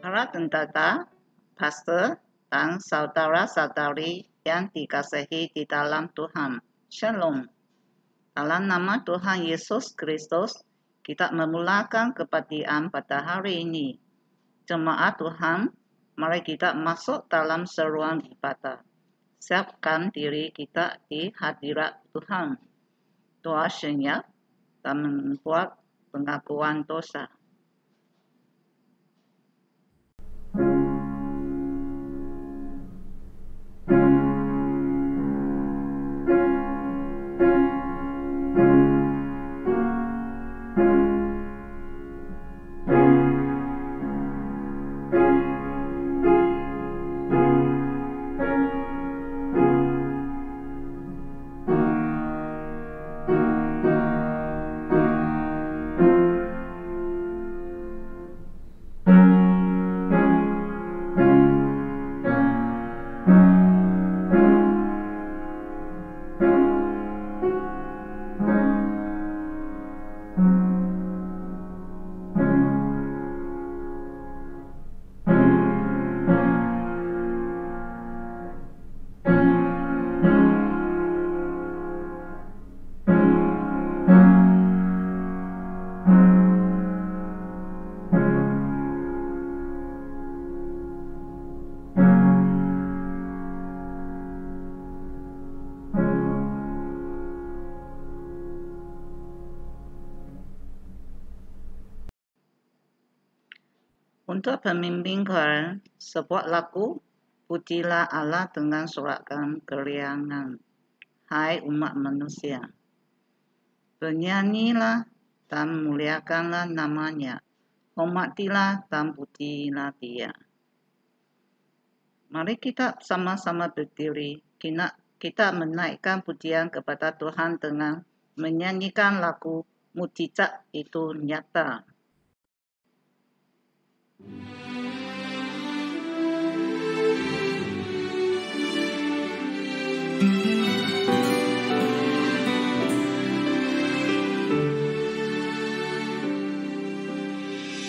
Para tentara, pastor, dan saudara-saudari yang dikasihi di dalam Tuhan. Shalom. Dalam nama Tuhan Yesus Kristus, kita memulakan kebaktian pada hari ini. Jemaat Tuhan, mari kita masuk dalam seruan ibadah. Siapkan diri kita di hadirat Tuhan. Doa senyap dan membuat pengakuan dosa. Untuk pembimbing koran, sebuah lagu, pujilah Allah dengan sorakan keriangan. Hai umat manusia, bernyanyilah dan muliakanlah namanya, hormatilah dan pujilah dia. Mari kita sama-sama berdiri, kita menaikkan pujian kepada Tuhan dengan menyanyikan lagu Mujizat Itu Nyata.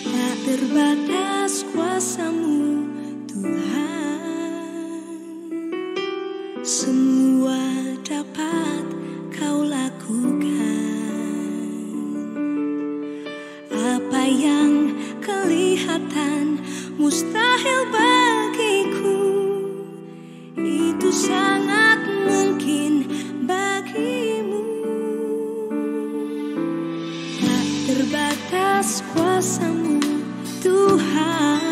Tak terbatas kuasa-Mu, Tuhan, semua dapat Kau lakukan. Apa yang kelihatan mustahil bagiku, itu sangat mungkin bagimu. Tak terbatas kuasa-Mu, Tuhan,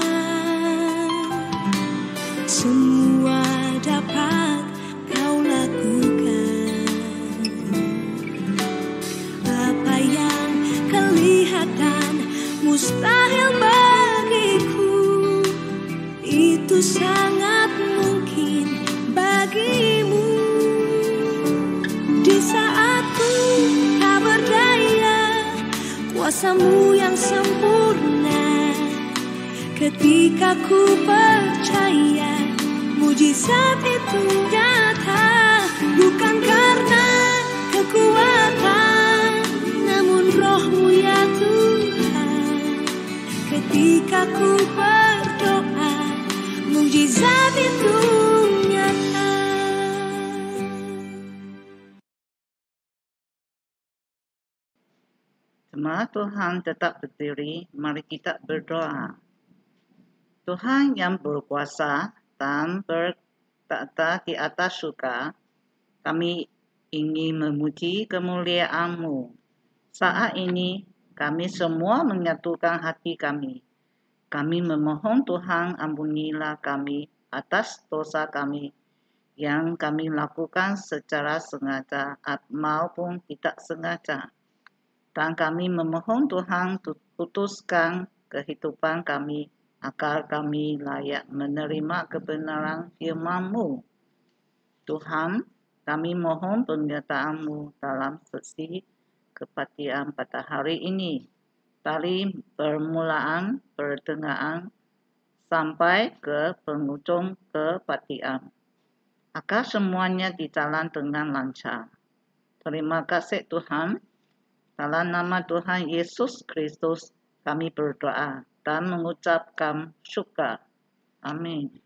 semua dapat Kau lakukan. Apa yang kelihatan mustahil bagiku, itu sangat mungkin bagimu. Di saat ku tak berdaya, kuasa-Mu yang sempurna. Ketika ku percaya, mujizat itu nyata. Bukan karena kekuatan, namun Roh-Mu ya Tuhan. Ketika ku berdoa, mujizat itu nyata. Jemaat Tuhan tetap berdiri, mari kita berdoa. Tuhan yang berkuasa dan bertata di atas surga, kami ingin memuji kemuliaan-Mu. Saat ini kami semua menyatukan hati kami. Kami memohon Tuhan, ampunilah kami atas dosa kami yang kami lakukan secara sengaja maupun tidak sengaja. Dan kami memohon Tuhan putuskan kehidupan kami agar kami layak menerima kebenaran firman-Mu. Tuhan, kami mohon penyertaan-Mu dalam sesi kebaktian pada hari ini. Dari permulaan pertengahan sampai ke penghujung kebaktian. Agar semuanya dijalan dengan lancar. Terima kasih Tuhan. Dalam nama Tuhan Yesus Kristus kami berdoa dan mengucapkan syukur. Amin.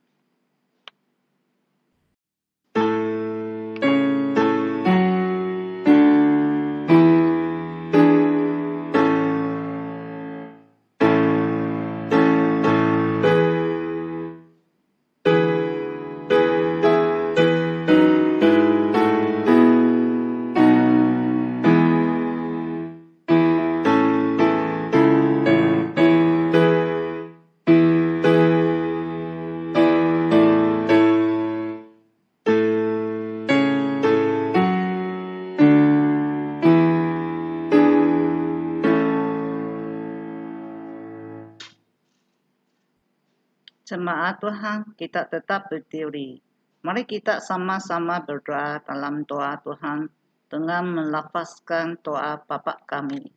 Jemaat Tuhan, kita tetap berdiri. Mari kita sama-sama berdoa dalam doa Tuhan dengan melafazkan doa Bapa kami.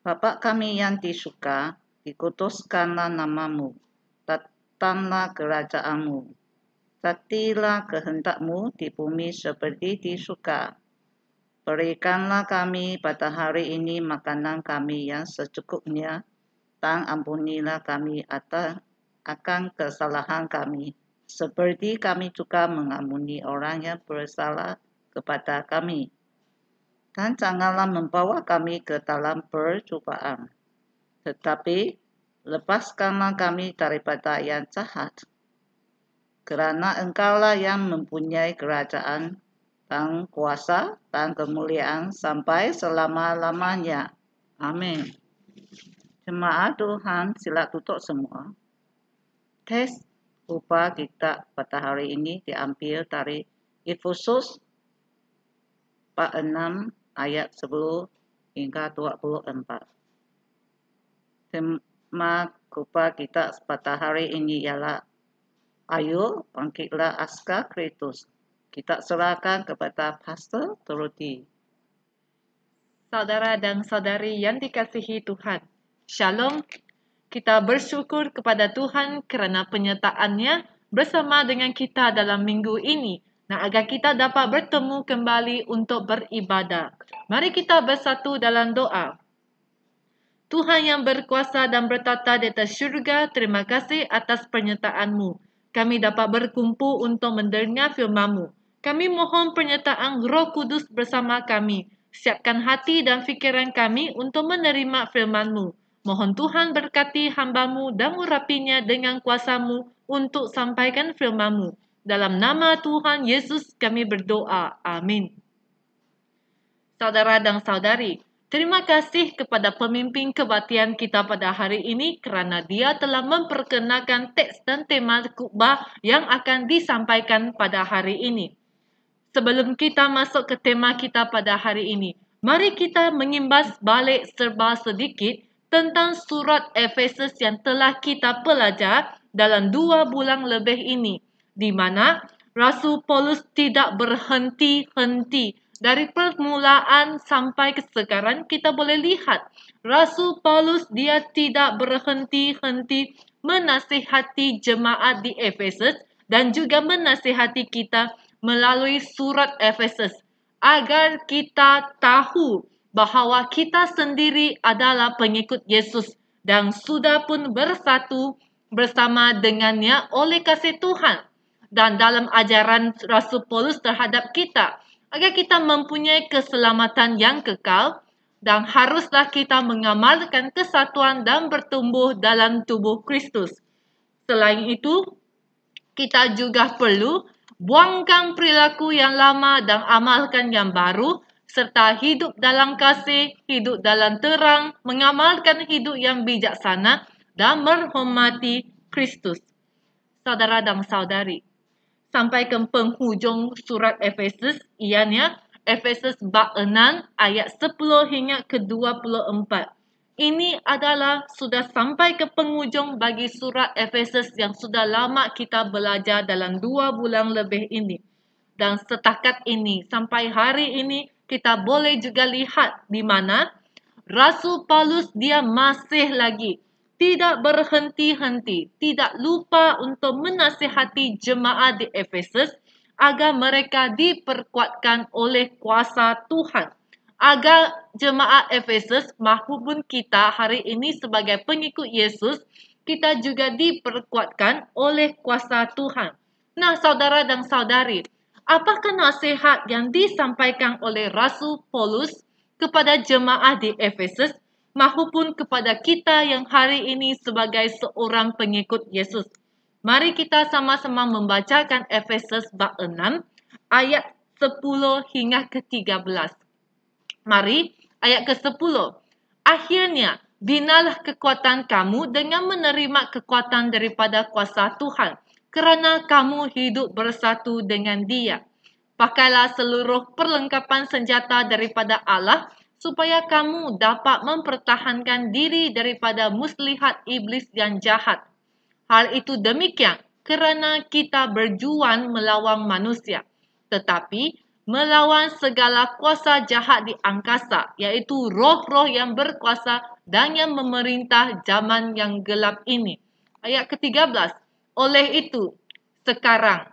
Bapa kami yang di surga, dikuduskanlah namamu, datanglah kerajaanmu, jadilah kehendakmu di bumi seperti di surga. Berikanlah kami pada hari ini makanan kami yang secukupnya, dan ampunilah kami akan kesalahan kami, seperti kami juga mengampuni orang yang bersalah kepada kami. Dan janganlah membawa kami ke dalam percobaan, tetapi lepaskanlah kami daripada yang jahat. Kerana Engkaulah yang mempunyai kerajaan dan kuasa dan kemuliaan sampai selama-lamanya. Amin. Jemaat Tuhan, sila tutup semua. Teks upah kita pada hari ini diambil dari Efesus 46 ayat 10 hingga 24. Tema upah kita pada hari ini ialah Ayo bangkitlah askar Kristus. Kita serahkan kepada Pastor Dorothy. Saudara dan saudari yang dikasihi Tuhan, Shalom. Kita bersyukur kepada Tuhan kerana penyertaan-Nya bersama dengan kita dalam minggu ini. Nah, agar kita dapat bertemu kembali untuk beribadah. Mari kita bersatu dalam doa. Tuhan yang berkuasa dan bertata di atas syurga, terima kasih atas penyertaan-Mu. Kami dapat berkumpul untuk mendengar firman-Mu. Kami mohon penyertaan Roh Kudus bersama kami. Siapkan hati dan fikiran kami untuk menerima firman-Mu. Mohon Tuhan berkati hamba-Mu dan urapinya dengan kuasa-Mu untuk sampaikan firman-Mu. Dalam nama Tuhan Yesus kami berdoa. Amin. Saudara dan saudari, terima kasih kepada pemimpin kebaktian kita pada hari ini kerana dia telah memperkenalkan teks dan tema khotbah yang akan disampaikan pada hari ini. Sebelum kita masuk ke tema kita pada hari ini, mari kita mengimbas balik serba sedikit tentang surat Efesus yang telah kita belajar dalam 2 bulan lebih ini, di mana Rasul Paulus tidak berhenti-henti. Dari permulaan sampai ke sekarang kita boleh lihat Rasul Paulus dia tidak berhenti-henti menasihati jemaat di Efesus dan juga menasihati kita melalui surat Efesus agar kita tahu bahawa kita sendiri adalah pengikut Yesus dan sudah pun bersatu bersama dengannya oleh kasih Tuhan dan dalam ajaran Rasul Paulus terhadap kita agar kita mempunyai keselamatan yang kekal dan haruslah kita mengamalkan kesatuan dan bertumbuh dalam tubuh Kristus. Selain itu, kita juga perlu buangkan perilaku yang lama dan amalkan yang baru, serta hidup dalam kasih, hidup dalam terang, mengamalkan hidup yang bijaksana dan menghormati Kristus. Saudara dan saudari, sampai ke penghujung surat Efesus, ianya Efesus bab 6 ayat 10 hingga ke 24. Ini adalah sudah sampai ke penghujung bagi surat Efesus yang sudah lama kita belajar dalam 2 bulan lebih ini. Dan setakat ini, sampai hari ini, kita boleh juga lihat di mana Rasul Paulus dia masih lagi tidak berhenti-henti, tidak lupa untuk menasihati jemaat di Efesus agar mereka diperkuatkan oleh kuasa Tuhan, agar jemaat Efesus maupun kita hari ini sebagai pengikut Yesus, kita juga diperkuatkan oleh kuasa Tuhan. Nah, saudara dan saudari, apakah nasihat yang disampaikan oleh Rasul Paulus kepada jemaat di Efesus maupun kepada kita yang hari ini sebagai seorang pengikut Yesus? Mari kita sama-sama membacakan Efesus bab 6 ayat 10 hingga ke-13. Mari, ayat ke-10. Akhirnya, binalah kekuatan kamu dengan menerima kekuatan daripada kuasa Tuhan, kerana kamu hidup bersatu dengan Dia. Pakailah seluruh perlengkapan senjata daripada Allah, supaya kamu dapat mempertahankan diri daripada muslihat iblis yang jahat. Hal itu demikian, kerana kita berjuang melawan manusia, tetapi melawan segala kuasa jahat di angkasa, iaitu roh-roh yang berkuasa dan yang memerintah zaman yang gelap ini. Ayat ke-13. Oleh itu, sekarang,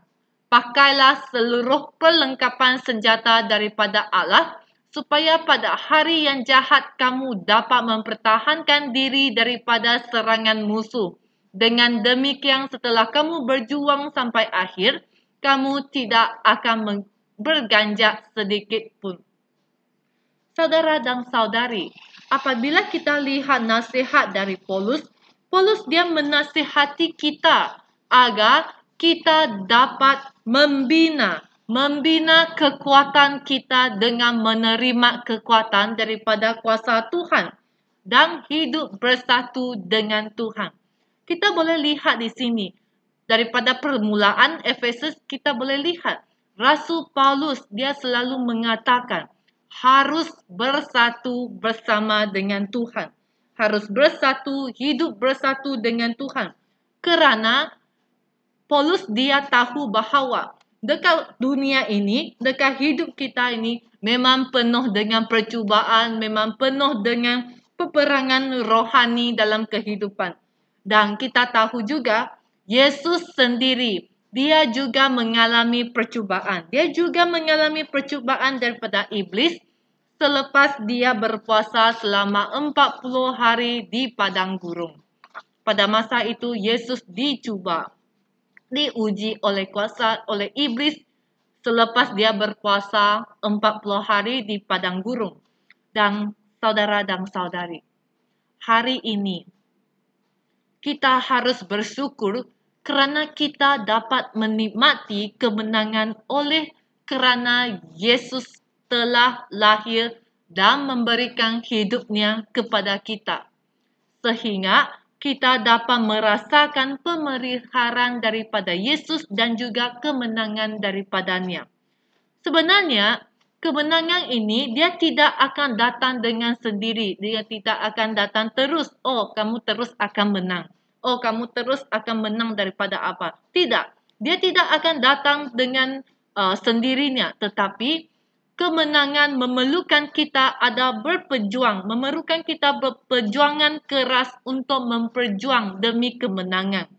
pakailah seluruh perlengkapan senjata daripada Allah, supaya pada hari yang jahat kamu dapat mempertahankan diri daripada serangan musuh. Dengan demikian, setelah kamu berjuang sampai akhir, kamu tidak akan berganjak sedikit pun. Saudara dan saudari, apabila kita lihat nasihat dari Paulus dia menasihati kita agar kita dapat membina kekuatan kita dengan menerima kekuatan daripada kuasa Tuhan dan hidup bersatu dengan Tuhan. Kita boleh lihat di sini, daripada permulaan Efesus kita boleh lihat Rasul Paulus dia selalu mengatakan harus bersatu bersama dengan Tuhan. Harus bersatu, hidup bersatu dengan Tuhan. Kerana Paulus dia tahu bahawa dekat dunia ini, dekat hidup kita ini memang penuh dengan percubaan, memang penuh dengan peperangan rohani dalam kehidupan. Dan kita tahu juga Yesus sendiri dia juga mengalami percubaan. Dia juga mengalami percubaan daripada iblis selepas dia berpuasa selama 40 hari di padang gurun. Pada masa itu Yesus dicuba, diuji oleh iblis selepas dia berpuasa 40 hari di padang gurun. Dan saudara dan saudari, hari ini kita harus bersyukur kerana kita dapat menikmati kemenangan oleh kerana Yesus telah lahir dan memberikan hidupnya kepada kita. Sehingga kita dapat merasakan pemeliharaan daripada Yesus dan juga kemenangan daripadanya. Sebenarnya, kemenangan ini dia tidak akan datang dengan sendiri. Dia tidak akan datang terus. Oh, kamu terus akan menang. Oh, kamu terus akan menang daripada apa? Tidak. Dia tidak akan datang dengan sendirinya. Tetapi kemenangan memerlukan kita ada berpejuang. Memerlukan kita berperjuangan keras untuk memperjuang demi kemenangan.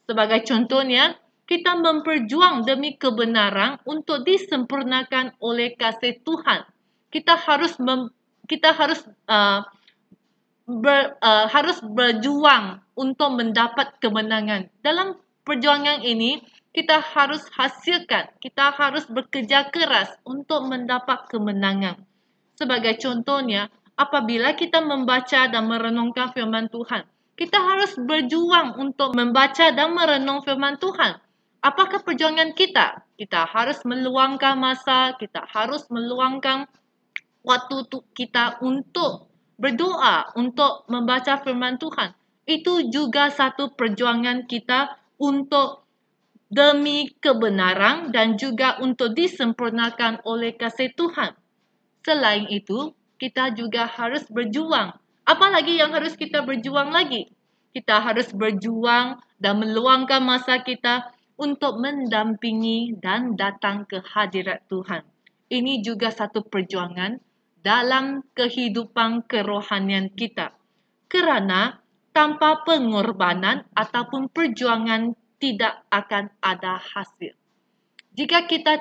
Sebagai contohnya, kita memperjuang demi kebenaran untuk disempurnakan oleh kasih Tuhan. Kita harus harus berjuang untuk mendapat kemenangan. Dalam perjuangan ini, kita harus hasilkan, kita harus bekerja keras untuk mendapat kemenangan. Sebagai contohnya, apabila kita membaca dan merenungkan firman Tuhan, kita harus berjuang untuk membaca dan merenung firman Tuhan. Apakah perjuangan kita? Kita harus meluangkan masa, kita harus meluangkan waktu kita untuk berdoa, untuk membaca firman Tuhan. Itu juga satu perjuangan kita untuk demi kebenaran dan juga untuk disempurnakan oleh kasih Tuhan. Selain itu, kita juga harus berjuang. Apalagi yang harus kita berjuang lagi? Kita harus berjuang dan meluangkan masa kita untuk mendampingi dan datang ke hadirat Tuhan. Ini juga satu perjuangan dalam kehidupan kerohanian kita. Kerana tanpa pengorbanan ataupun perjuangan tidak akan ada hasil. Jika kita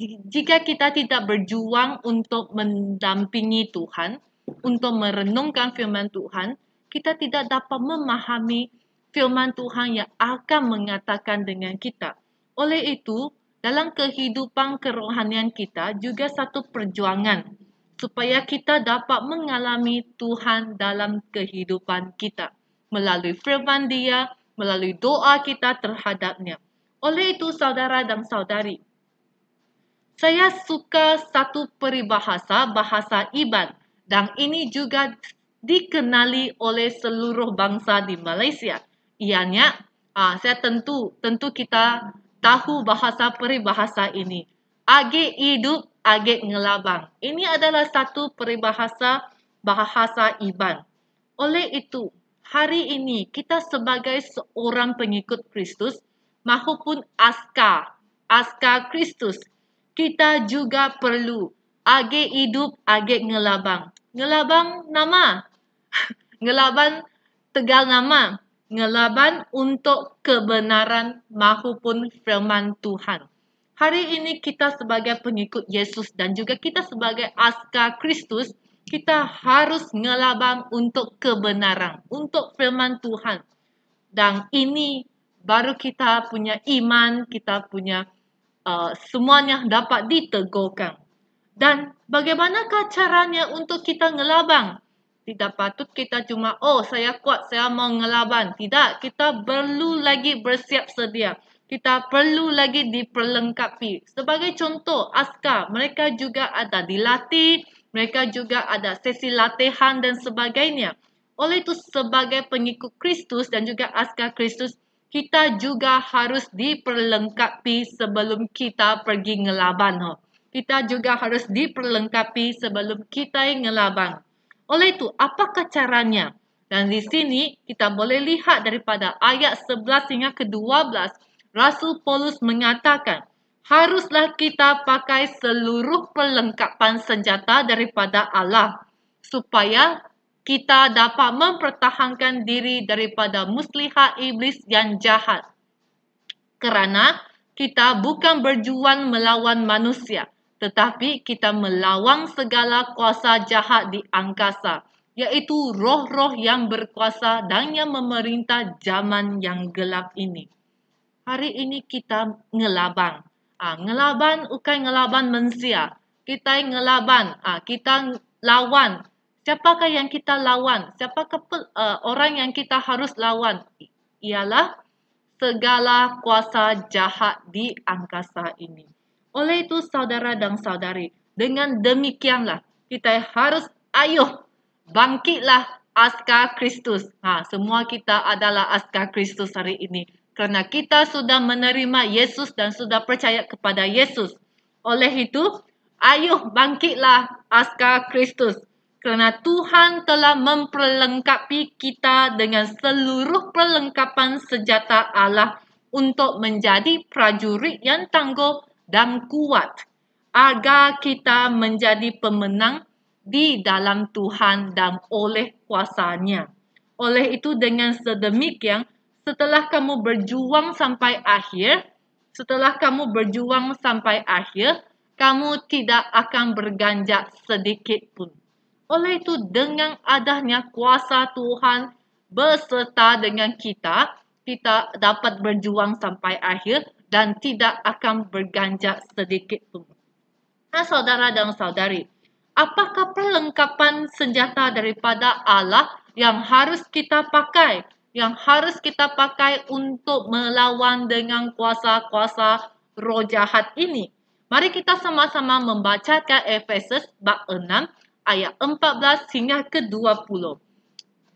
Jika kita tidak berjuang untuk mendampingi Tuhan, untuk merenungkan firman Tuhan, kita tidak dapat memahami firman Tuhan yang akan mengatakan dengan kita. Oleh itu, dalam kehidupan kerohanian kita juga satu perjuangan supaya kita dapat mengalami Tuhan dalam kehidupan kita melalui firman Dia, melalui doa kita terhadapnya. Oleh itu, saudara dan saudari, saya suka satu peribahasa, bahasa Iban, dan ini juga dikenali oleh seluruh bangsa di Malaysia. Ianya, saya tentu kita tahu peribahasa ini. Age hidup, age ngelabang. Ini adalah satu peribahasa bahasa Iban. Oleh itu, hari ini kita sebagai seorang pengikut Kristus maupun askar Kristus, kita juga perlu age hidup, age ngelabang. Ngelabang nama. Ngelaban tegal nama. Ngelaban untuk kebenaran maupun firman Tuhan. Hari ini kita sebagai pengikut Yesus dan juga kita sebagai askar Kristus, kita harus ngelabang untuk kebenaran, untuk firman Tuhan. Dan ini baru kita punya iman, kita punya semuanya dapat diteguhkan. Dan bagaimanakah caranya untuk kita ngelabang? Tidak patut kita cuma, saya kuat, saya mau ngelaban. Tidak, kita perlu lagi bersiap sedia. Kita perlu lagi diperlengkapi. Sebagai contoh, askar, mereka juga ada dilatih, mereka juga ada sesi latihan dan sebagainya. Oleh itu, sebagai pengikut Kristus dan juga askar Kristus, kita juga harus diperlengkapi sebelum kita pergi ngelaban. Kita juga harus diperlengkapi sebelum kita ngelaban. Oleh itu, apakah caranya? Dan di sini kita boleh lihat daripada ayat 11 hingga ke-12, Rasul Paulus mengatakan, haruslah kita pakai seluruh perlengkapan senjata daripada Allah, supaya kita dapat mempertahankan diri daripada muslihat iblis yang jahat. Kerana kita bukan berjuang melawan manusia, tetapi kita melawan segala kuasa jahat di angkasa, yaitu roh-roh yang berkuasa dan yang memerintah zaman yang gelap ini. Hari ini kita ngelaban. Ngelaban bukan ngelaban manusia. Kita ngelaban. Kita lawan. Siapakah yang kita lawan? Siapakah orang yang kita harus lawan? Ialah segala kuasa jahat di angkasa ini. Oleh itu, saudara dan saudari, dengan demikianlah kita harus bangkitlah askar Kristus. Semua kita adalah askar Kristus hari ini. Kerana kita sudah menerima Yesus dan sudah percaya kepada Yesus. Oleh itu, bangkitlah askar Kristus. Kerana Tuhan telah memperlengkapi kita dengan seluruh perlengkapan senjata Allah untuk menjadi prajurit yang tangguh dan kuat, agar kita menjadi pemenang di dalam Tuhan dan oleh kuasa-Nya. Oleh itu, dengan sedemikian, setelah kamu berjuang sampai akhir, kamu tidak akan berganjak sedikit pun. Oleh itu, dengan adanya kuasa Tuhan beserta dengan kita dapat berjuang sampai akhir dan tidak akan berganjak sedikit pun. Saudara dan saudari, apakah perlengkapan senjata daripada Allah yang harus kita pakai? Yang harus kita pakai untuk melawan dengan kuasa-kuasa roh jahat ini? Mari kita sama-sama membacakan Efesus bab 6 ayat 14 hingga ke-20.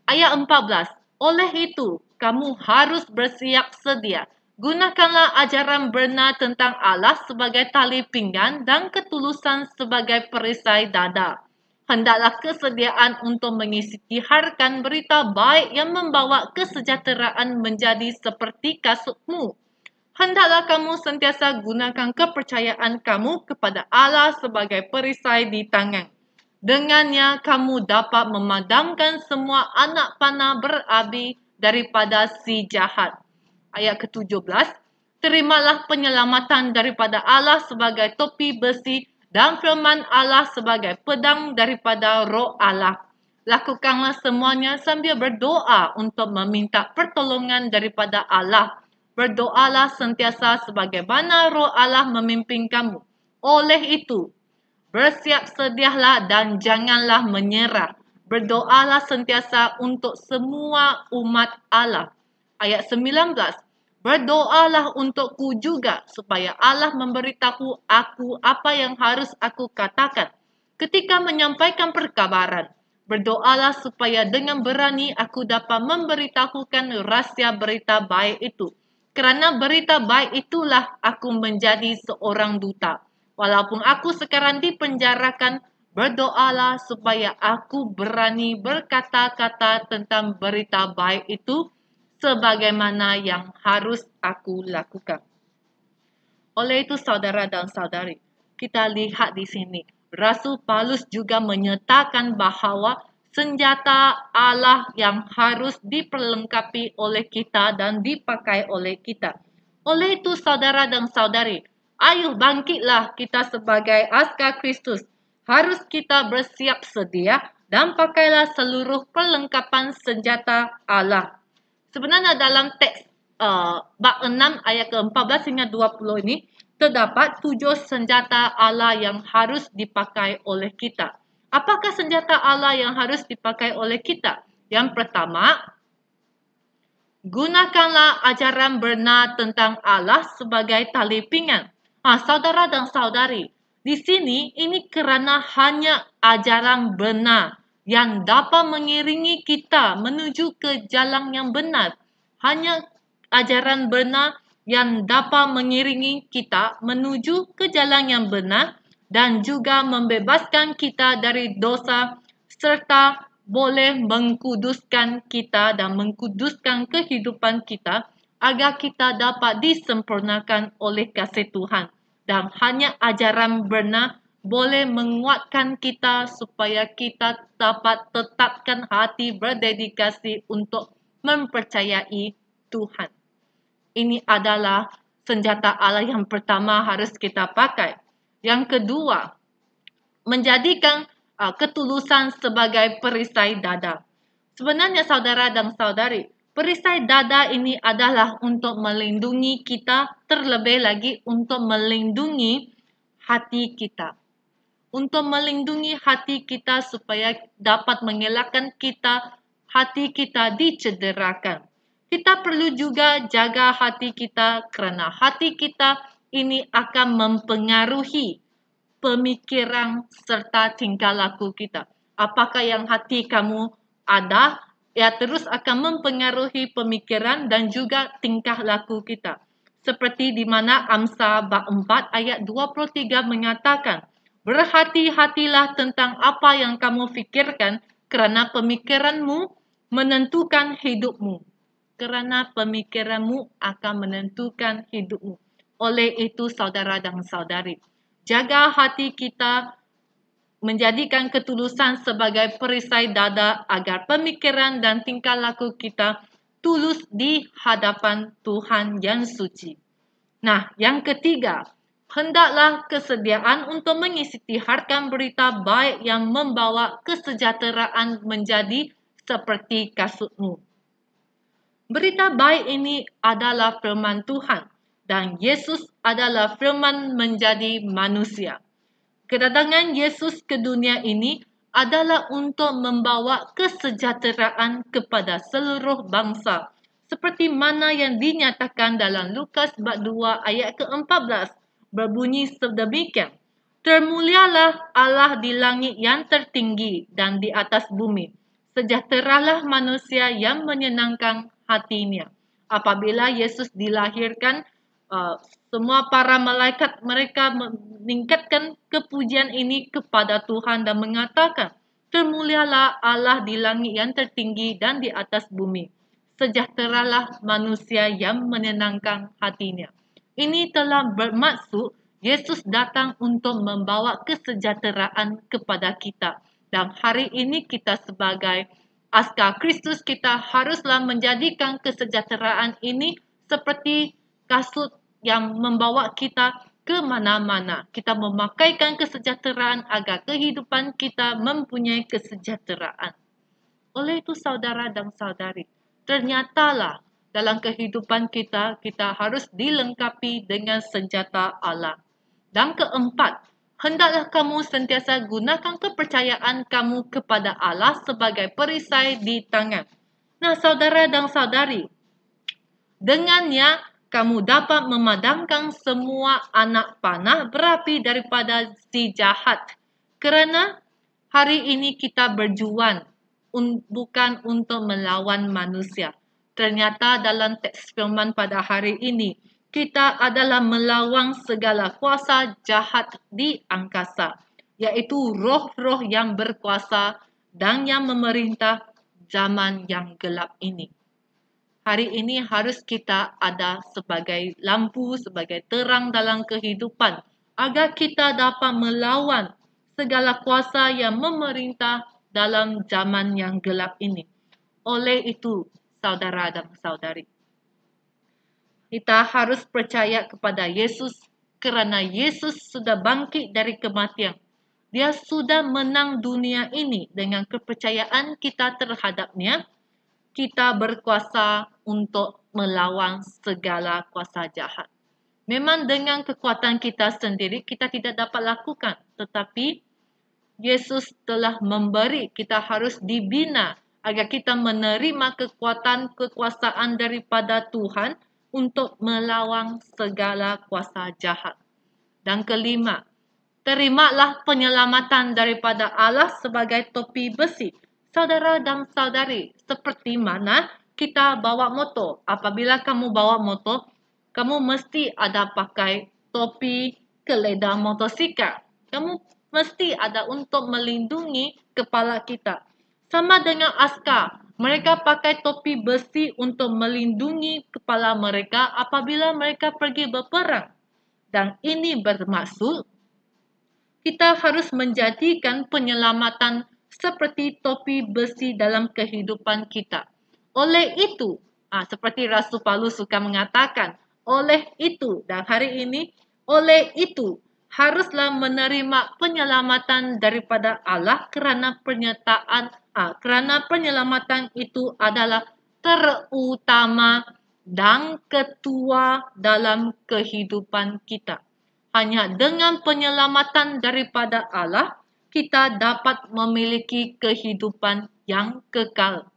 Ayat 14. Oleh itu, kamu harus bersiap sedia. Gunakanlah ajaran benar tentang Allah sebagai tali pinggang dan ketulusan sebagai perisai dada. Hendaklah kesediaan untuk mengisytiharkan berita baik yang membawa kesejahteraan menjadi seperti kasutmu. Hendaklah kamu sentiasa gunakan kepercayaan kamu kepada Allah sebagai perisai di tangan. Dengannya kamu dapat memadamkan semua anak panah berapi daripada si jahat. Ayat ke-17. Terimalah penyelamatan daripada Allah sebagai topi besi dan firman Allah sebagai pedang daripada Roh Allah. Lakukanlah semuanya sambil berdoa untuk meminta pertolongan daripada Allah. Berdoalah sentiasa sebagaimana Roh Allah memimpin kamu. Oleh itu, bersiap sedialah dan janganlah menyerah. Berdoalah sentiasa untuk semua umat Allah. Ayat 19. Berdoalah untukku juga supaya Allah memberitahu aku apa yang harus aku katakan ketika menyampaikan perkabaran. Berdoalah supaya dengan berani aku dapat memberitahukan rahsia berita baik itu. Kerana berita baik itulah aku menjadi seorang duta. Walaupun aku sekarang dipenjarakan, berdoalah supaya aku berani berkata-kata tentang berita baik itu sebagaimana yang harus aku lakukan. Oleh itu saudara dan saudari, kita lihat di sini, Rasul Paulus juga menyatakan bahawa senjata Allah yang harus diperlengkapi oleh kita dan dipakai oleh kita. Oleh itu saudara dan saudari, ayo bangkitlah kita sebagai askar Kristus. Harus kita bersiap sedia dan pakailah seluruh perlengkapan senjata Allah. Sebenarnya dalam teks bab 6 ayat ke-14 hingga 20 ini terdapat 7 senjata Allah yang harus dipakai oleh kita. Apakah senjata Allah yang harus dipakai oleh kita? Yang pertama, gunakanlah ajaran benar tentang Allah sebagai tali pinggang. Saudara dan saudari, di sini ini kerana hanya ajaran benar yang dapat mengiringi kita menuju ke jalan yang benar. Hanya ajaran benar yang dapat mengiringi kita menuju ke jalan yang benar dan juga membebaskan kita dari dosa serta boleh mengkuduskan kita dan mengkuduskan kehidupan kita agar kita dapat disempurnakan oleh kasih Tuhan. Dan hanya ajaran benar boleh menguatkan kita supaya kita dapat tetapkan hati berdedikasi untuk mempercayai Tuhan. Ini adalah senjata Allah yang pertama harus kita pakai. Yang kedua, menjadikan ketulusan sebagai perisai dada. Sebenarnya saudara dan saudari, perisai dada ini adalah untuk melindungi kita, terlebih lagi untuk melindungi hati kita. Untuk melindungi hati kita supaya dapat mengelakkan hati kita dicederakan. Kita perlu juga jaga hati kita kerana hati kita ini akan mempengaruhi pemikiran serta tingkah laku kita. Apakah yang hati kamu ada, ya terus akan mempengaruhi pemikiran dan juga tingkah laku kita. Seperti di mana Amsal bab 4 ayat 23 mengatakan, berhati-hatilah tentang apa yang kamu fikirkan kerana pemikiranmu menentukan hidupmu. Kerana pemikiranmu akan menentukan hidupmu. Oleh itu saudara dan saudari, jaga hati kita, menjadikan ketulusan sebagai perisai dada agar pemikiran dan tingkah laku kita tulus di hadapan Tuhan yang suci. Nah, yang ketiga, hendaklah kesediaan untuk mengisytiharkan berita baik yang membawa kesejahteraan menjadi seperti kasutmu. Berita baik ini adalah firman Tuhan dan Yesus adalah firman menjadi manusia. Kedatangan Yesus ke dunia ini adalah untuk membawa kesejahteraan kepada seluruh bangsa. Seperti mana yang dinyatakan dalam Lukas bab 2 ayat ke-14 berbunyi sedemikian. Termulialah Allah di langit yang tertinggi dan di atas bumi. Sejahteralah manusia yang menyenangkan hatinya. Apabila Yesus dilahirkan, semua para malaikat mereka meningkatkan kepujian ini kepada Tuhan dan mengatakan, termulialah Allah di langit yang tertinggi dan di atas bumi. Sejahteralah manusia yang menyenangkan hatinya. Ini telah bermaksud Yesus datang untuk membawa kesejahteraan kepada kita. Dan hari ini kita sebagai askar Kristus, kita haruslah menjadikan kesejahteraan ini seperti kasut yang membawa kita ke mana-mana. Kita memakaikan kesejahteraan agar kehidupan kita mempunyai kesejahteraan. Oleh itu saudara dan saudari, ternyatalah dalam kehidupan kita, kita harus dilengkapi dengan senjata Allah. Dan keempat, hendaklah kamu sentiasa gunakan kepercayaan kamu kepada Allah sebagai perisai di tangan. Nah, saudara dan saudari, dengannya kamu dapat memadamkan semua anak panah berapi daripada si jahat. Kerana hari ini kita berjuang bukan untuk melawan manusia. Ternyata dalam teks firman pada hari ini, kita adalah melawan segala kuasa jahat di angkasa, yaitu roh-roh yang berkuasa dan yang memerintah zaman yang gelap ini. Hari ini harus kita ada sebagai lampu, sebagai terang dalam kehidupan, agar kita dapat melawan segala kuasa yang memerintah dalam zaman yang gelap ini. Oleh itu, saudara dan saudari, kita harus percaya kepada Yesus kerana Yesus sudah bangkit dari kematian. Dia sudah menang dunia ini. Dengan kepercayaan kita terhadapnya, kita berkuasa untuk melawan segala kuasa jahat. Memang dengan kekuatan kita sendiri, kita tidak dapat lakukan. Tetapi Yesus telah memberi, kita harus dibina agar kita menerima kekuasaan daripada Tuhan untuk melawan segala kuasa jahat. Dan kelima, terimalah penyelamatan daripada Allah sebagai topi besi. Saudara dan saudari, seperti mana kita bawa motor. Apabila kamu bawa motor, kamu mesti ada pakai topi keledar motosikal. Kamu mesti ada untuk melindungi kepala kita. Sama dengan askar, mereka pakai topi besi untuk melindungi kepala mereka apabila mereka pergi berperang. Dan ini bermaksud kita harus menjadikan penyelamatan seperti topi besi dalam kehidupan kita. Oleh itu, seperti Rasul Paulus suka mengatakan, oleh itu, dan hari ini, oleh itu, haruslah menerima penyelamatan daripada Allah kerana penyelamatan itu adalah terutama dan ketua dalam kehidupan kita. Hanya dengan penyelamatan daripada Allah, kita dapat memiliki kehidupan yang kekal.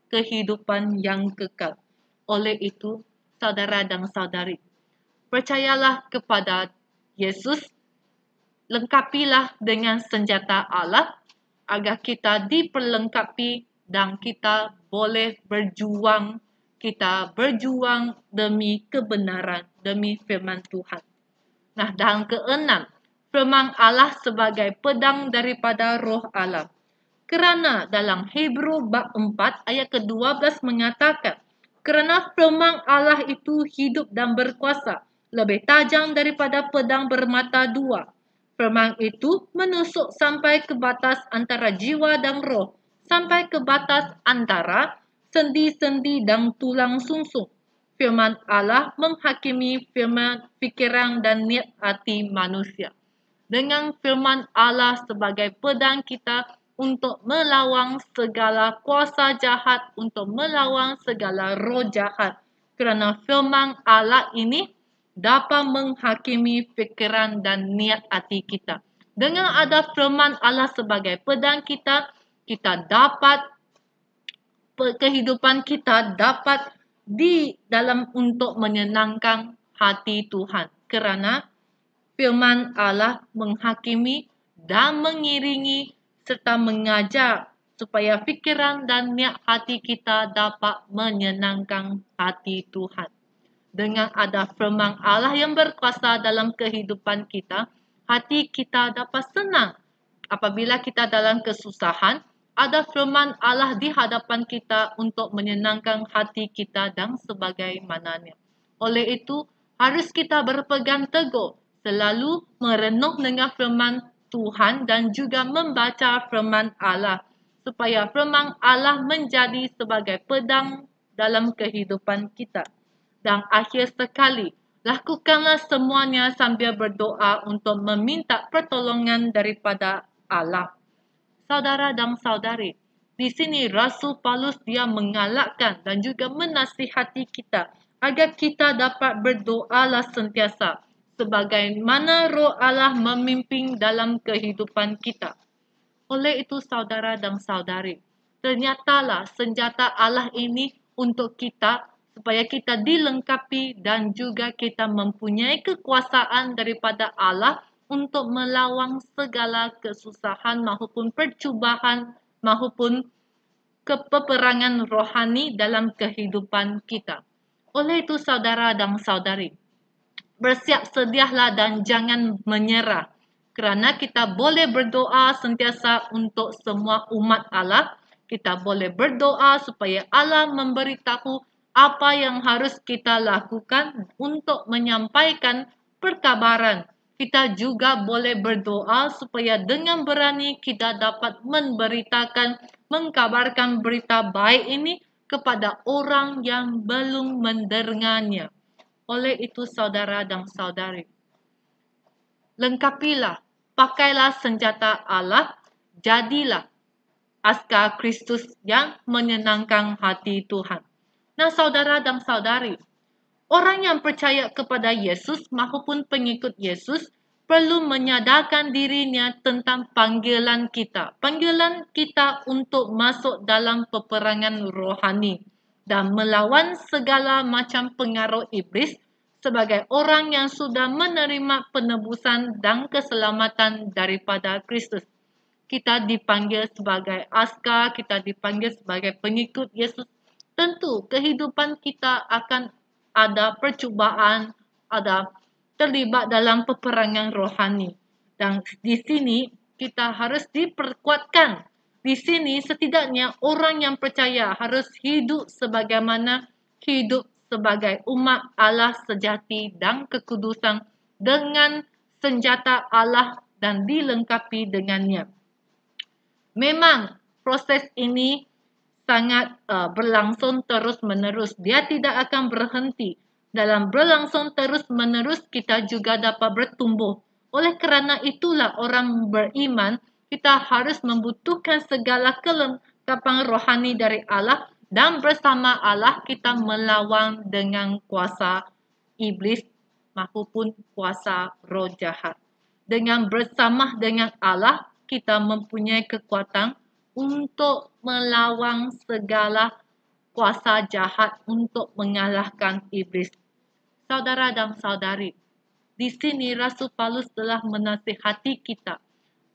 Oleh itu, saudara dan saudari, percayalah kepada Yesus, lengkapilah dengan senjata Allah, agar kita diperlengkapi dan kita boleh berjuang. Kita berjuang demi kebenaran, demi firman Tuhan. Nah, dan keenam, firman Allah sebagai pedang daripada roh Allah. Kerana dalam Hebrew bab 4 ayat ke-12 mengatakan, kerana firman Allah itu hidup dan berkuasa, lebih tajam daripada pedang bermata dua. Firman itu menusuk sampai ke batas antara jiwa dan roh, sampai ke batas antara sendi-sendi dan tulang sungsung. Firman Allah menghakimi firman fikiran dan niat hati manusia. Dengan firman Allah sebagai pedang kita untuk melawan segala kuasa jahat, untuk melawan segala roh jahat. Kerana firman Allah ini dapat menghakimi fikiran dan niat hati kita. Dengan ada firman Allah sebagai pedang kita, kehidupan kita dapat di dalam untuk menyenangkan hati Tuhan. Kerana firman Allah menghakimi dan mengiringi serta mengajar supaya fikiran dan niat hati kita dapat menyenangkan hati Tuhan. Dengan ada firman Allah yang berkuasa dalam kehidupan kita, hati kita dapat senang. Apabila kita dalam kesusahan, ada firman Allah di hadapan kita untuk menyenangkan hati kita dan sebagaimananya. Oleh itu, harus kita berpegang teguh, selalu merenung dengan firman Tuhan dan juga membaca firman Allah, supaya firman Allah menjadi sebagai pedang dalam kehidupan kita. Dan akhir sekali, Lakukanlah semuanya sambil berdoa untuk meminta pertolongan daripada Allah. Saudara dan saudari, di sini Rasul Paulus dia mengalakkan dan juga menasihati kita agar kita dapat berdoalah sentiasa sebagaimana Roh Allah memimpin dalam kehidupan kita. Oleh itu saudara dan saudari, ternyatalah senjata Allah ini untuk kita supaya kita dilengkapi dan juga kita mempunyai kekuasaan daripada Allah untuk melawan segala kesusahan maupun percubaan maupun peperangan rohani dalam kehidupan kita. Oleh itu saudara dan saudari, bersiap sedialah dan jangan menyerah, kerana kita boleh berdoa sentiasa untuk semua umat Allah. Kita boleh berdoa supaya Allah memberitahu apa yang harus kita lakukan untuk menyampaikan perkabaran. Kita juga boleh berdoa supaya dengan berani kita dapat mengkabarkan berita baik ini kepada orang yang belum mendengarnya. Oleh itu saudara dan saudari, lengkapilah, pakailah senjata Allah, jadilah askar Kristus yang menyenangkan hati Tuhan. Nah saudara dan saudari, orang yang percaya kepada Yesus maupun pengikut Yesus perlu menyadarkan dirinya tentang panggilan kita. Panggilan kita untuk masuk dalam peperangan rohani dan melawan segala macam pengaruh iblis sebagai orang yang sudah menerima penebusan dan keselamatan daripada Kristus. Kita dipanggil sebagai askar, kita dipanggil sebagai pengikut Yesus. Tentu kehidupan kita akan ada percubaan, ada terlibat dalam peperangan rohani. Dan di sini kita harus diperkuatkan. Di sini setidaknya orang yang percaya harus hidup sebagaimana hidup sebagai umat Allah sejati dan kekudusan dengan senjata Allah dan dilengkapi dengannya. Memang proses ini sangat berlangsung terus-menerus. Dia tidak akan berhenti. Dalam berlangsung terus-menerus, kita juga dapat bertumbuh. Oleh kerana itulah orang beriman, kita harus membutuhkan segala kelengkapan rohani dari Allah dan bersama Allah kita melawan dengan kuasa iblis maupun kuasa roh jahat. Dengan bersama dengan Allah, kita mempunyai kekuatan untuk melawan segala kuasa jahat untuk mengalahkan iblis. Saudara dan saudari, di sini Rasul Paulus telah menasihati kita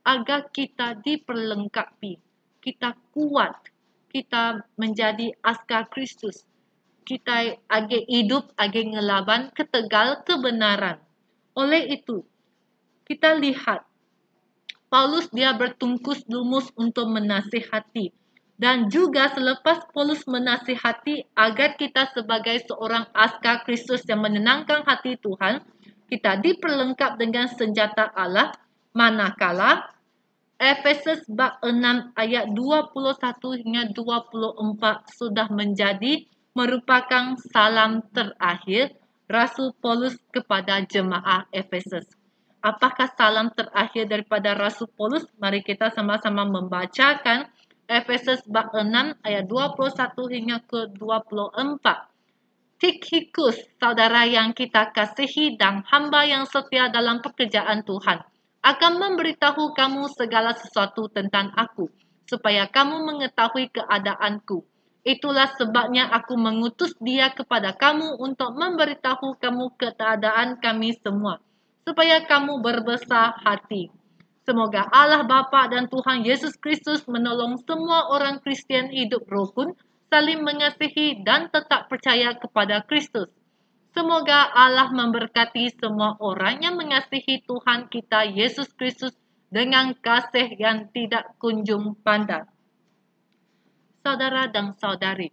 agar kita diperlengkapi, kita kuat, kita menjadi askar Kristus. Kita agak hidup, agak ngelaban ketegal kebenaran. Oleh itu, kita lihat Paulus dia bertungkus lumus untuk menasihati. Dan juga selepas Paulus menasihati agar kita sebagai seorang askar Kristus yang menyenangkan hati Tuhan, kita diperlengkap dengan senjata Allah, manakala Efesus bab 6 ayat 21 hingga 24 sudah menjadi merupakan salam terakhir Rasul Paulus kepada jemaah Efesus. Apakah salam terakhir daripada Rasul Paulus? Mari kita sama-sama membacakan Efesus bab 6 ayat 21 hingga ke 24. Tikhikus, saudara yang kita kasihi dan hamba yang setia dalam pekerjaan Tuhan, akan memberitahu kamu segala sesuatu tentang aku, supaya kamu mengetahui keadaanku. Itulah sebabnya aku mengutus dia kepada kamu untuk memberitahu kamu keadaan kami semua, supaya kamu berbesar hati. Semoga Allah Bapa dan Tuhan Yesus Kristus menolong semua orang Kristian hidup rukun, saling mengasihi dan tetap percaya kepada Kristus. Semoga Allah memberkati semua orang yang mengasihi Tuhan kita Yesus Kristus dengan kasih yang tidak kunjung padam. Saudara dan saudari,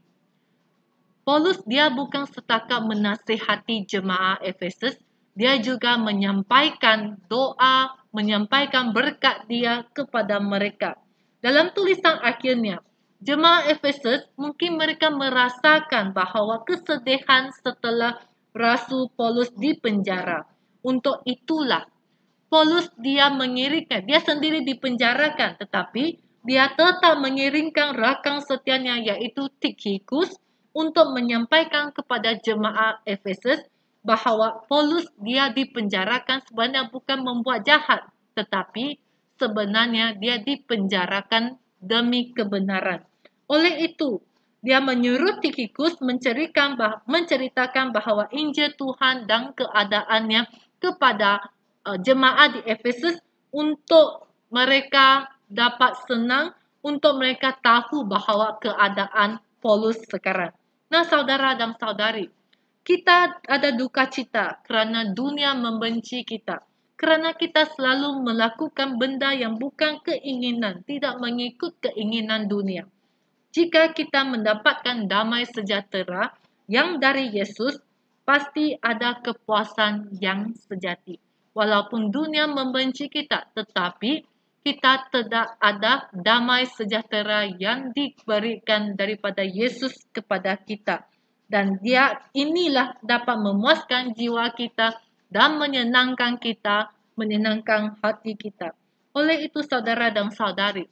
Paulus dia bukan setakat menasihati jemaah Efesus, dia juga menyampaikan doa, menyampaikan berkat dia kepada mereka. Dalam tulisan akhirnya, jemaah Efesus mungkin mereka merasakan bahawa kesedihan setelah Rasul Paulus dipenjara. Untuk itulah Paulus dia sendiri dipenjarakan, tetapi dia tetap mengirimkan rakan setianya yaitu Tikhikus untuk menyampaikan kepada jemaat Efesus bahawa Paulus dia dipenjarakan sebenarnya bukan membuat jahat, tetapi sebenarnya dia dipenjarakan demi kebenaran. Oleh itu, dia menyuruh Tikhikus menceritakan bahawa Injil Tuhan dan keadaannya kepada jemaat di Efesus untuk mereka dapat senang, untuk mereka tahu bahawa keadaan Paulus sekarang. Nah, saudara dan saudari, kita ada duka cita kerana dunia membenci kita. Kerana kita selalu melakukan benda yang bukan keinginan, tidak mengikut keinginan dunia. Jika kita mendapatkan damai sejahtera yang dari Yesus, pasti ada kepuasan yang sejati. Walaupun dunia membenci kita, tetapi kita tidak ada damai sejahtera yang diberikan daripada Yesus kepada kita. Dan inilah dapat memuaskan jiwa kita dan menyenangkan kita, menyenangkan hati kita. Oleh itu, saudara dan saudari,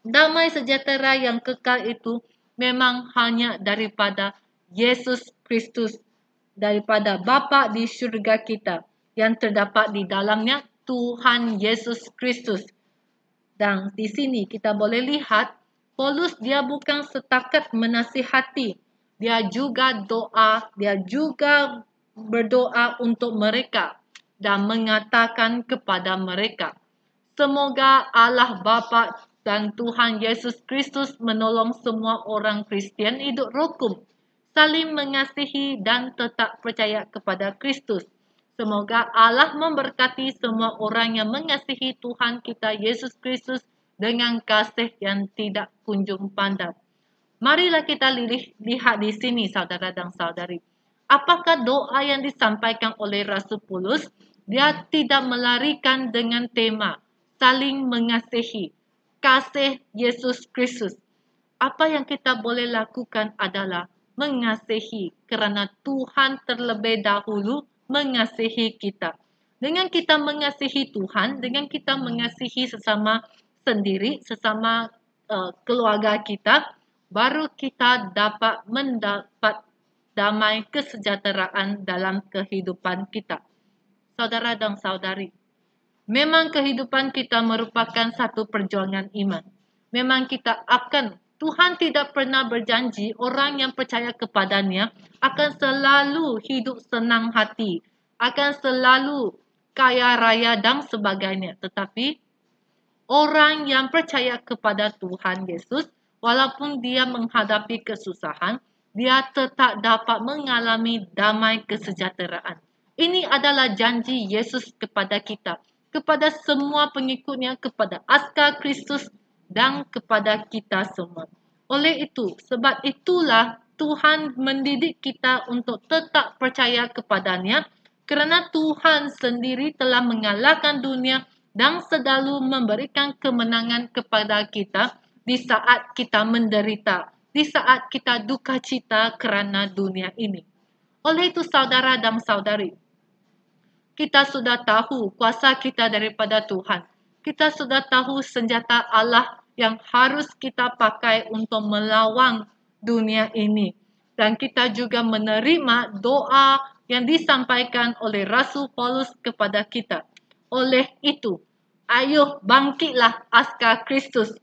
damai sejahtera yang kekal itu memang hanya daripada Yesus Kristus, daripada Bapa di syurga kita, yang terdapat di dalamnya Tuhan Yesus Kristus. Dan di sini kita boleh lihat, Paulus dia bukan setakat menasihati, dia juga berdoa untuk mereka dan mengatakan kepada mereka, semoga Allah Bapa dan Tuhan Yesus Kristus menolong semua orang Kristian hidup rukun, saling mengasihi dan tetap percaya kepada Kristus. Semoga Allah memberkati semua orang yang mengasihi Tuhan kita Yesus Kristus dengan kasih yang tidak kunjung padam. Marilah kita lihat di sini, saudara dan saudari. Apakah doa yang disampaikan oleh Rasul Paulus? Dia tidak melarikan dengan tema saling mengasihi, kasih Yesus Kristus. Apa yang kita boleh lakukan adalah mengasihi kerana Tuhan terlebih dahulu mengasihi kita. Dengan kita mengasihi Tuhan, dengan kita mengasihi sesama sendiri, sesama keluarga kita, baru kita dapat mendapat damai kesejahteraan dalam kehidupan kita. Saudara dan saudari, memang kehidupan kita merupakan satu perjuangan iman. Memang Tuhan tidak pernah berjanji orang yang percaya kepadanya akan selalu hidup senang hati, akan selalu kaya raya dan sebagainya. Tetapi orang yang percaya kepada Tuhan Yesus, walaupun dia menghadapi kesusahan, dia tetap dapat mengalami damai kesejahteraan. Ini adalah janji Yesus kepada kita, kepada semua pengikutnya, kepada askar Kristus dan kepada kita semua. Oleh itu, sebab itulah Tuhan mendidik kita untuk tetap percaya kepadanya, kerana Tuhan sendiri telah mengalahkan dunia dan selalu memberikan kemenangan kepada kita di saat kita menderita, di saat kita duka cita kerana dunia ini. Oleh itu, saudara dan saudari, kita sudah tahu kuasa kita daripada Tuhan. Kita sudah tahu senjata Allah yang harus kita pakai untuk melawan dunia ini. Dan kita juga menerima doa yang disampaikan oleh Rasul Paulus kepada kita. Oleh itu, ayo bangkitlah askar Kristus.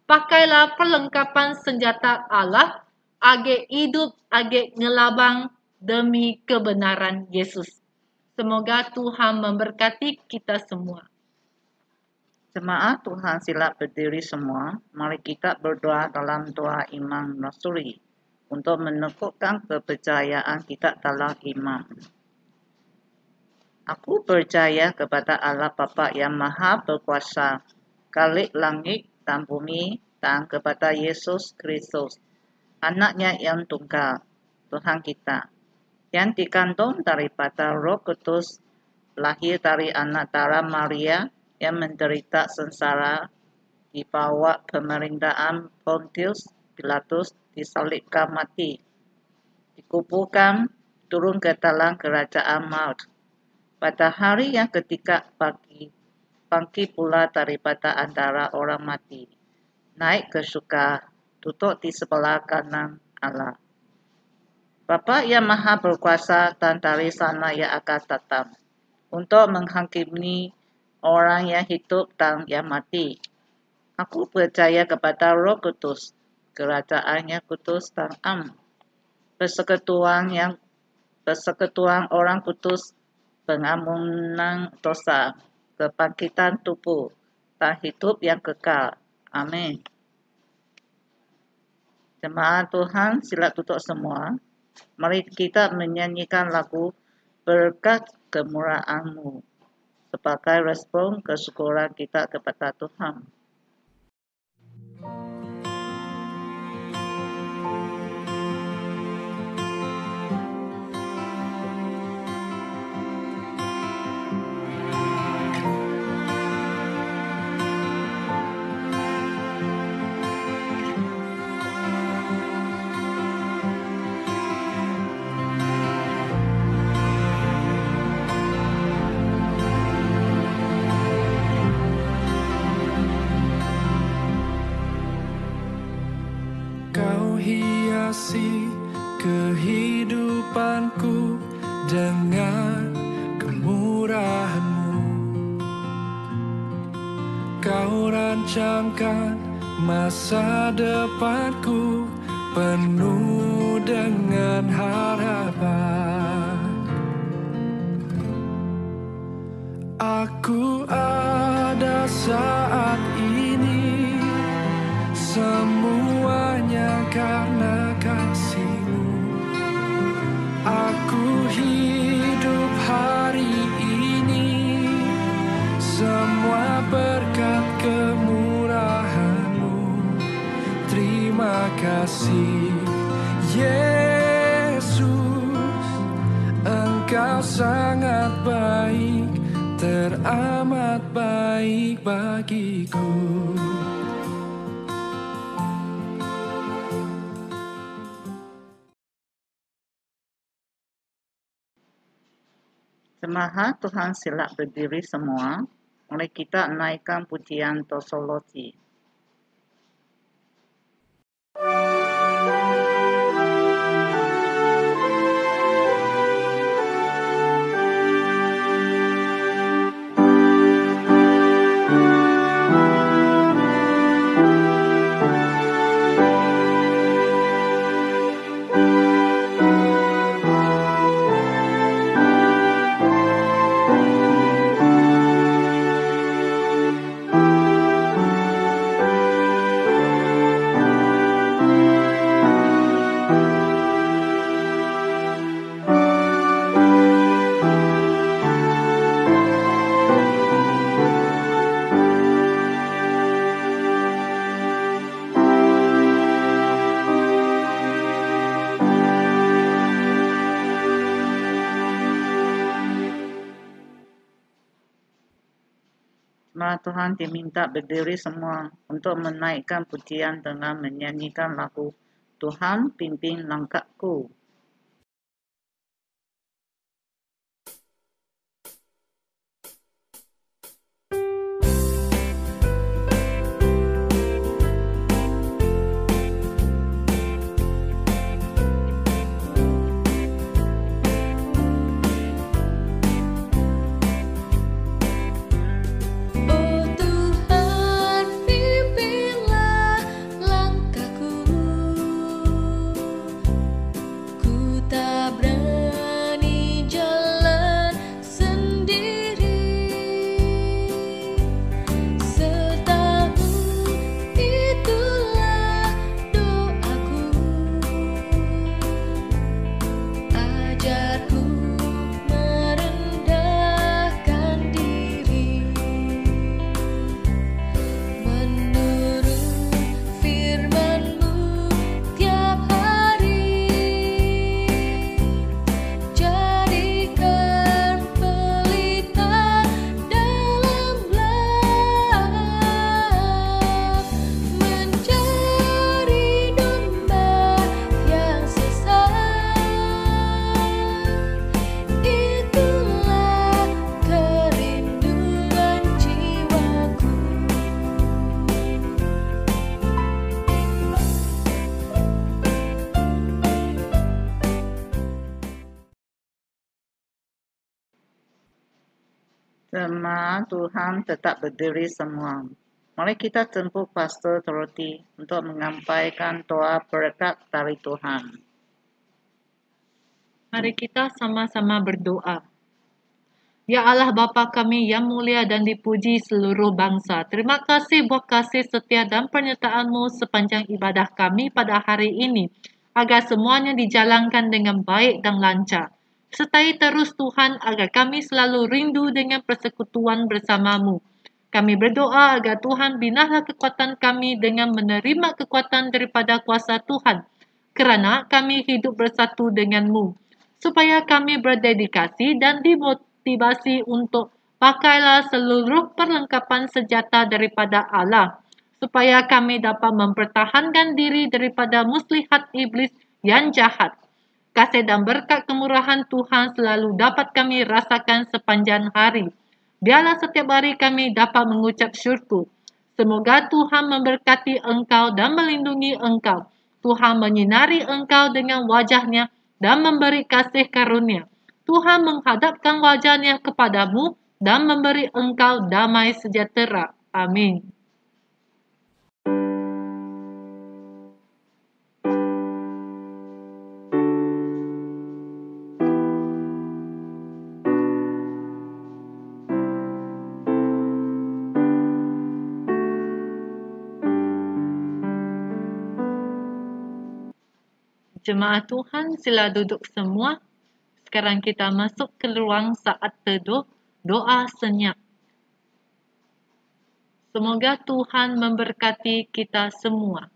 Pakailah perlengkapan senjata Allah, age hidup, age ngelabang demi kebenaran Yesus. Semoga Tuhan memberkati kita semua. Jemaat Tuhan, sila berdiri semua. Mari kita berdoa dalam doa iman rasuli untuk menekukkan kepercayaan kita dalam iman. Aku percaya kepada Allah Bapa yang Maha Berkuasa, Khalik langit dan bumi, dan kepada Yesus Kristus, Anak-Nya yang tunggal, Tuhan kita, yang dikandung daripada Roh Kudus, lahir dari anak darah Maria, yang menderita sengsara, di bawah pemerintahan Pontius Pilatus, disalibkan mati, dikuburkan, turun ke dalam kerajaan maut. Pada hari yang ketiga bangkit pula daripada antara orang mati, naik ke surga, duduk di sebelah kanan Allah. Bapa yang Maha Berkuasa, dan dari sana yang akan datang untuk menghakimi orang yang hidup dan yang mati. Aku percaya kepada Roh Kudus, kerajaan yang kudus dan am, persekutuan orang kudus, pengampunan dosa, kebangkitan tubuh, dan hidup yang kekal. Amin. Jemaat Tuhan, sila duduk semua. Mari kita menyanyikan lagu Berkat Kemurahan-Mu sebagai respon kesyukuran kita kepada Tuhan. Kehidupanku dengan kemurahan-Mu, Kau rancangkan masa depanku penuh dengan harapan. Aku ada saat ini, semuanya karena kasih-Mu. Aku hidup hari ini, semua berkat kemurahan-Mu. Terima kasih Yesus, Engkau sangat baik, teramat baik bagiku. Jemaat Tuhan, sila berdiri semua. Mari kita naikkan pujian doxologi. Jemaat Tuhan diminta berdiri semua untuk menaikkan pujian dengan menyanyikan lagu Tuhan Pimpin Langkahku. Jemaat Tuhan tetap berdiri semua. Mari kita jemput Pastor Dorothy untuk menyampaikan doa berkat dari Tuhan. Mari kita sama-sama berdoa. Ya Allah Bapa kami yang mulia dan dipuji seluruh bangsa. Terima kasih buat kasih setia dan penyertaan-Mu sepanjang ibadah kami pada hari ini. Agar semuanya dijalankan dengan baik dan lancar. Sertai terus Tuhan agar kami selalu rindu dengan persekutuan bersama-Mu. Kami berdoa agar Tuhan binalah kekuatan kami dengan menerima kekuatan daripada kuasa Tuhan. Kerana kami hidup bersatu dengan-Mu. Supaya kami berdedikasi dan dimotivasi untuk pakailah seluruh perlengkapan senjata daripada Allah, supaya kami dapat mempertahankan diri daripada muslihat iblis yang jahat. Kasih dan berkat kemurahan Tuhan selalu dapat kami rasakan sepanjang hari. Biarlah setiap hari kami dapat mengucap syukur. Semoga Tuhan memberkati engkau dan melindungi engkau. Tuhan menyinari engkau dengan wajah-Nya dan memberi kasih karunia. Tuhan menghadapkan wajah-Nya kepadamu dan memberi engkau damai sejahtera. Amin. Jemaat Tuhan, sila duduk semua. Sekarang kita masuk ke ruang saat teduh, doa senyap. Semoga Tuhan memberkati kita semua.